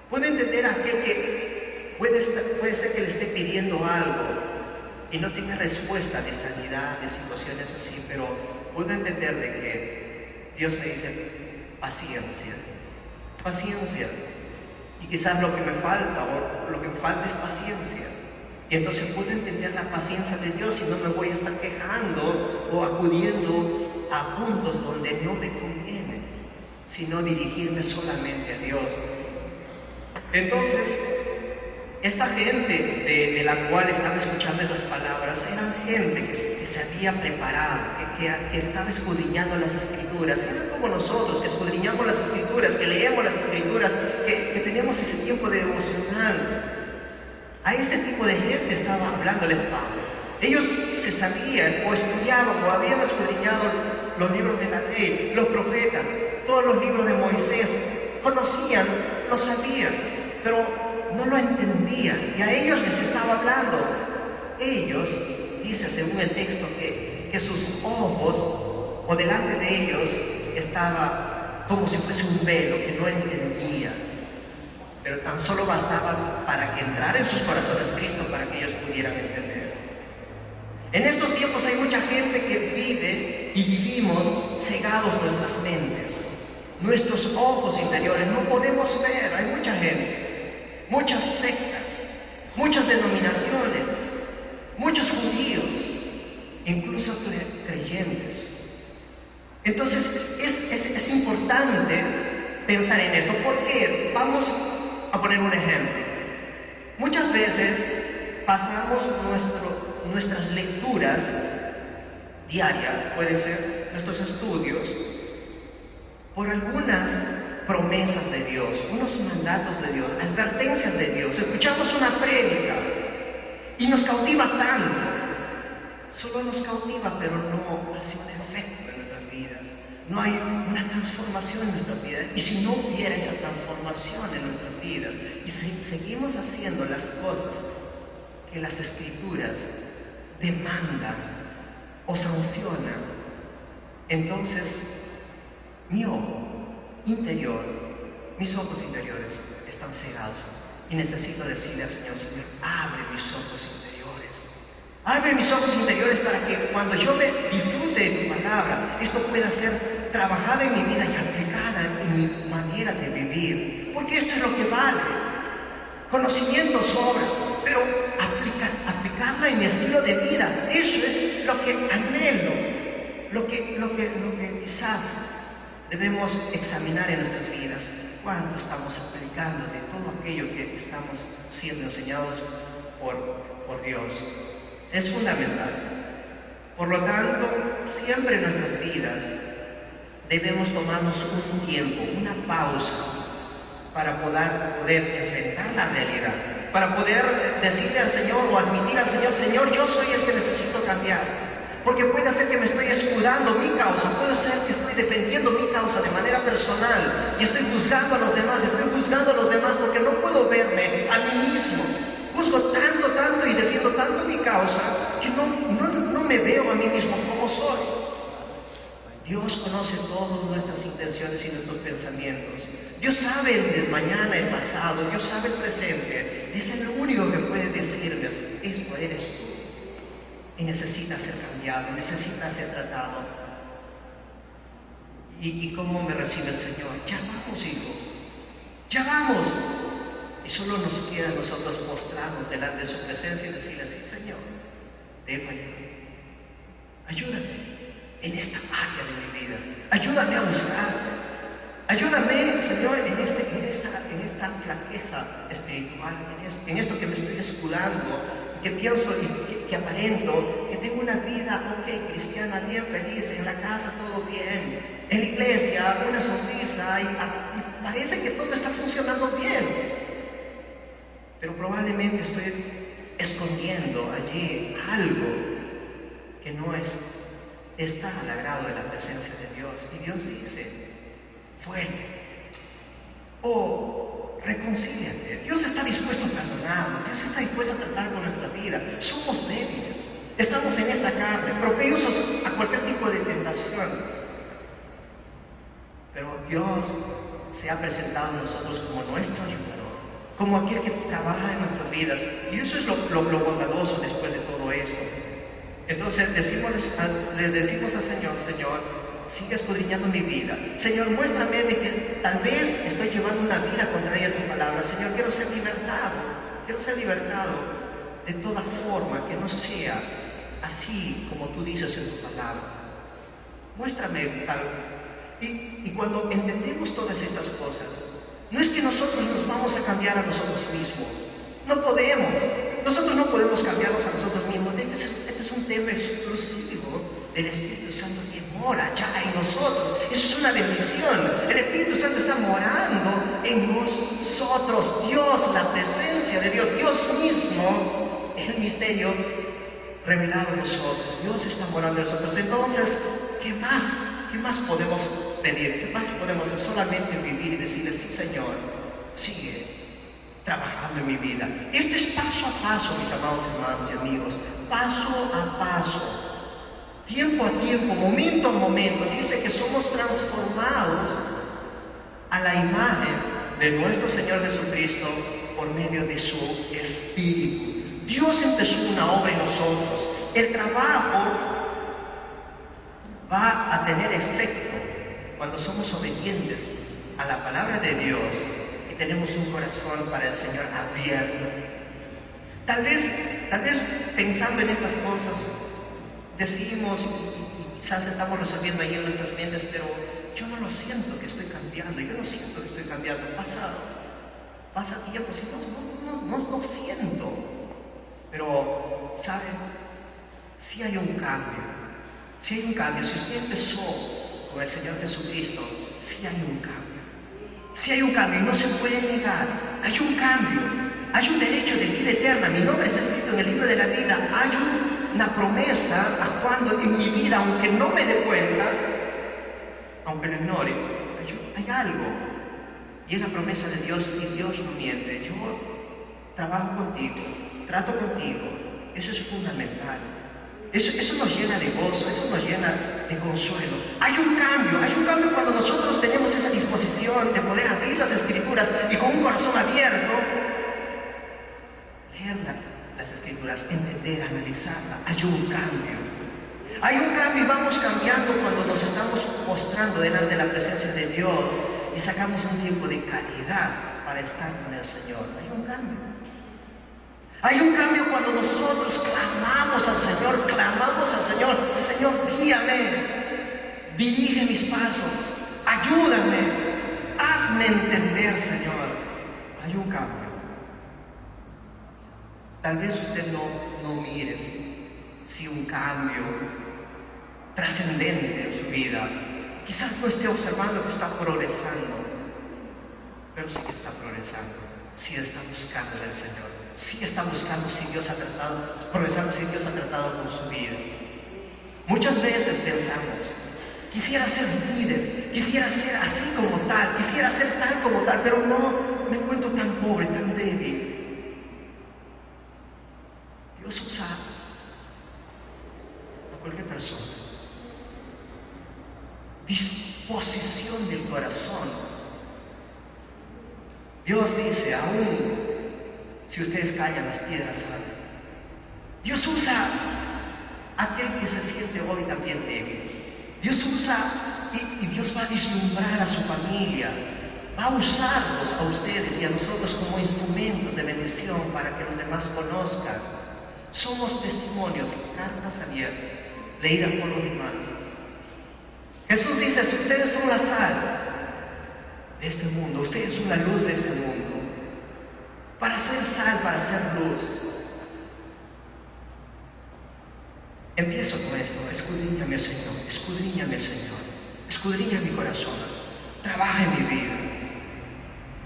Puedo entender a aquel que puede ser que le esté pidiendo algo y no tenga respuesta de sanidad, de situaciones así, pero puedo entender de que Dios me dice: paciencia, paciencia. Y quizás lo que me falta, o lo que me falta es paciencia. Y entonces puedo entender la paciencia de Dios y no me voy a estar quejando o acudiendo a puntos donde no me conviene, sino dirigirme solamente a Dios. Entonces, esta gente de la cual estaba escuchando esas palabras, eran gente que se había preparado, que estaba escudriñando las Escrituras. Eran como nosotros, que escudriñamos las Escrituras, que leemos las Escrituras, que tenemos ese tiempo de devocional. A este tipo de gente estaba hablándole Pablo. Ellos se sabían, o estudiaban, o habían escudriñado los libros de la ley, los profetas, todos los libros de Moisés. Conocían, lo sabían, pero no lo entendían, y a ellos les estaba hablando. Ellos, dice según el texto, que sus ojos, o delante de ellos, estaba como si fuese un velo, que no entendía, pero tan solo bastaba para que entrara en sus corazones Cristo, para que ellos pudieran entender. En estos tiempos hay mucha gente que vive y vivimos cegados nuestras mentes, nuestros ojos interiores, no podemos ver. Hay mucha gente, muchas sectas, muchas denominaciones, muchos judíos, incluso creyentes. Entonces es importante pensar en esto. ¿Por qué? Vamos a poner un ejemplo. Muchas veces pasamos nuestras lecturas diarias, puede ser nuestros estudios, por algunas promesas de Dios, unos mandatos de Dios, advertencias de Dios. Escuchamos una prédica y nos cautiva tanto, solo nos cautiva, pero no hace un efecto en nuestras vidas. No hay una transformación en nuestras vidas. Y si no hubiera esa transformación en nuestras vidas y seguimos haciendo las cosas que las Escrituras demandan o sancionan, entonces mi ojo interior, mis ojos interiores están cegados, y necesito decirle al Señor: Señor, abre mis ojos interiores, abre mis ojos interiores, para que cuando yo me disfrute de tu palabra, esto pueda ser trabajada en mi vida y aplicada en mi manera de vivir, porque esto es lo que vale. Conocimiento sobra, pero aplicarla en mi estilo de vida, eso es lo que anhelo, lo que quizás debemos examinar en nuestras vidas. ¿Cuánto estamos aplicando de todo aquello que estamos siendo enseñados por Dios? Es fundamental. Por lo tanto, siempre en nuestras vidas debemos tomarnos un tiempo, una pausa, para poder enfrentar la realidad, para poder decirle al Señor o admitir al Señor: Señor, yo soy el que necesito cambiar. Porque puede ser que me estoy escudando mi causa, puede ser que estoy defendiendo mi causa de manera personal y estoy juzgando a los demás, porque no puedo verme a mí mismo. Juzgo tanto y defiendo tanto mi causa que no me veo a mí mismo como soy. Dios conoce todas nuestras intenciones y nuestros pensamientos. Dios sabe el mañana, el pasado, Dios sabe el presente. Es el único que puede decirles: esto eres tú. Y necesita ser cambiado, necesita ser tratado. ¿Y cómo me recibe el Señor? Ya vamos, hijo. Ya vamos. Y solo nos queda a nosotros postrarnos delante de su presencia y decirle así: Señor, te he fallado. Ayúdame en esta área de mi vida. Ayúdame a buscarte. Ayúdame, Señor, en esta flaqueza espiritual, en esto que me estoy escudando, que pienso y que aparento, que tengo una vida, cristiana, bien feliz, en la casa todo bien, en la iglesia una sonrisa y parece que todo está funcionando bien. Pero probablemente estoy escondiendo allí algo que no está al agrado de la presencia de Dios. Y Dios dice: fuera, reconcíliate. Dios está dispuesto a perdonarnos, Dios está dispuesto a tratar con nuestra vida. Somos débiles, estamos en esta carne, propensos a cualquier tipo de tentación. Pero Dios se ha presentado a nosotros como nuestro ayudador, como aquel que trabaja en nuestras vidas. Y eso es lo bondadoso después de todo esto. Entonces le decimos al Señor: Señor, sigue escudriñando mi vida. Señor, muéstrame de que tal vez estoy llevando una vida contraria a tu palabra. Señor, quiero ser libertado de toda forma que no sea así como tú dices en tu palabra. Muéstrame tal. Y cuando entendemos todas estas cosas, no es que nosotros nos vamos a cambiar a nosotros mismos. No podemos. Nosotros no podemos cambiarnos a nosotros mismos. Este es un tema exclusivo del Espíritu Santo que mora ya en nosotros. Eso es una bendición. El Espíritu Santo está morando en nosotros. Dios, la presencia de Dios, Dios mismo, el misterio revelado en nosotros. Dios está morando en nosotros. Entonces, ¿qué más podemos pedir? ¿Qué más podemos hacer? Solamente vivir y decirle: sí, Señor, sigue trabajando en mi vida. Este es paso a paso, mis amados hermanos y amigos, paso a paso, tiempo a tiempo, momento a momento. Dice que somos transformados a la imagen de nuestro Señor Jesucristo por medio de su Espíritu. Dios empezó una obra en nosotros. El trabajo va a tener efecto cuando somos obedientes a la palabra de Dios y tenemos un corazón para el Señor abierto. Tal vez pensando en estas cosas decimos y quizás estamos resolviendo ahí en nuestras mentes, pero yo no lo siento que estoy cambiando, yo no siento que estoy cambiando. Pasa tiempo y no siento. Pero, ¿saben? Sí hay un cambio. Si usted empezó con el Señor Jesucristo, sí hay un cambio. Sí hay un cambio y no se puede negar. Hay un cambio. Hay un derecho de vida eterna. Mi nombre está escrito en el libro de la vida. Hay una promesa actuando en mi vida, aunque no me dé cuenta, aunque lo ignore. Hay algo. Y es la promesa de Dios y Dios no miente. Yo trabajo contigo, trato contigo. Eso es fundamental. Eso nos llena de gozo, eso nos llena de consuelo. Hay un cambio cuando nosotros tenemos esa disposición de poder abrir las Escrituras y con un corazón abierto, leer las Escrituras, entender, analizarla. Hay un cambio y vamos cambiando cuando nos estamos postrando delante de la presencia de Dios y sacamos un tiempo de calidad para estar con el Señor. Hay un cambio cuando nosotros clamamos al Señor: Señor, guíame, dirige mis pasos, ayúdame, hazme entender, Señor. Hay un cambio. Tal vez usted no mire si un cambio trascendente en su vida. Quizás no esté observando que está progresando, pero sí que está progresando. Sí está buscando al Señor, sí está buscando si Dios ha tratado, progresando si Dios ha tratado con su vida. Muchas veces pensamos: quisiera ser líder, quisiera ser así como tal, quisiera ser tal como tal, pero no, me encuentro tan pobre, tan débil. Dios usa a cualquier persona. Disposición del corazón. Dios dice: aún si ustedes callan, las piedras salen. Dios usa a aquel que se siente hoy también débil. Dios usa y Dios va a vislumbrar a su familia, va a usarlos a ustedes y a nosotros como instrumentos de bendición para que los demás conozcan. Somos testimonios, cartas abiertas, leídas por los demás. Jesús dice, si ustedes son la sal de este mundo, ustedes son la luz de este mundo. Para ser sal, para ser luz. Empiezo con esto, escudriñame, Señor, escudriñame, Señor, escudriña mi corazón, trabaja en mi vida.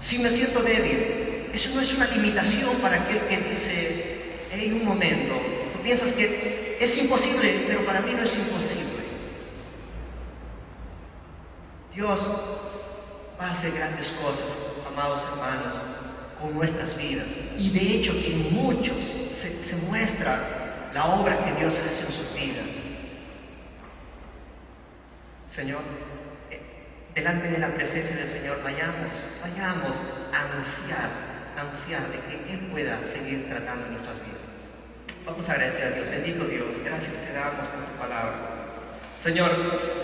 Si me siento débil, eso no es una limitación para aquel que dice, hey, un momento, tú piensas que es imposible, pero para mí no es imposible. Dios va a hacer grandes cosas, amados hermanos, con nuestras vidas. Y de hecho que en muchos se muestra la obra que Dios hace en sus vidas. Señor, delante de la presencia del Señor, vayamos a ansiar de que Él pueda seguir tratando nuestras vidas. Vamos a agradecer a Dios. Bendito Dios, gracias te damos por tu palabra. Señor,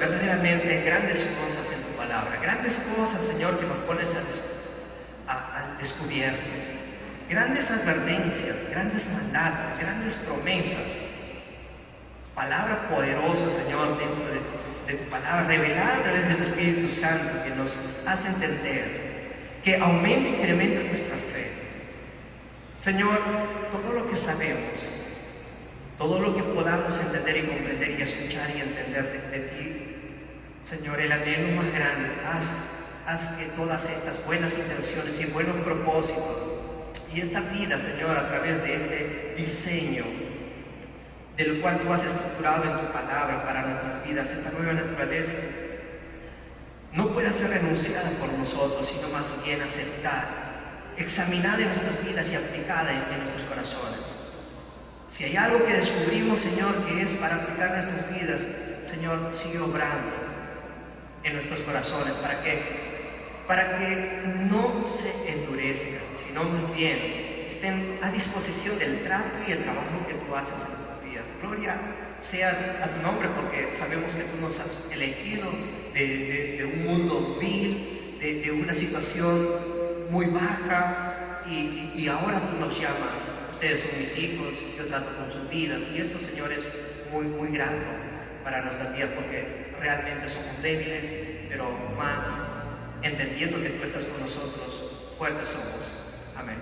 verdaderamente grandes cosas en tu palabra, grandes cosas, Señor, que nos pones al descubierto. Grandes advertencias, grandes mandatos, grandes promesas. Palabra poderosa, Señor, dentro de tu palabra, revelada a través de tu Espíritu Santo, que nos hace entender, que aumenta e incrementa nuestra fe. Señor, todo lo que sabemos, todo lo que podamos entender y comprender y escuchar y entender de ti, Señor, el anhelo más grande, haz que todas estas buenas intenciones y buenos propósitos y esta vida, Señor, a través de este diseño del cual tú has estructurado en tu palabra para nuestras vidas, esta nueva naturaleza, no pueda ser renunciada por nosotros, sino más bien aceptada, examinada en nuestras vidas y aplicada en nuestros corazones. Si hay algo que descubrimos, Señor, que es para aplicar en nuestras vidas, Señor, sigue obrando en nuestros corazones, ¿para qué? Para que no se endurezcan, sino más bien estén a disposición del trato y el trabajo que tú haces en nuestras vidas. Gloria sea a tu nombre, porque sabemos que tú nos has elegido de un mundo vil, de una situación muy baja, y ahora tú nos llamas. Ustedes son mis hijos, yo trato con sus vidas, y esto, Señor, es muy, muy grato para nuestras vidas, porque realmente somos débiles, pero más entendiendo que tú estás con nosotros, fuertes somos. Amén.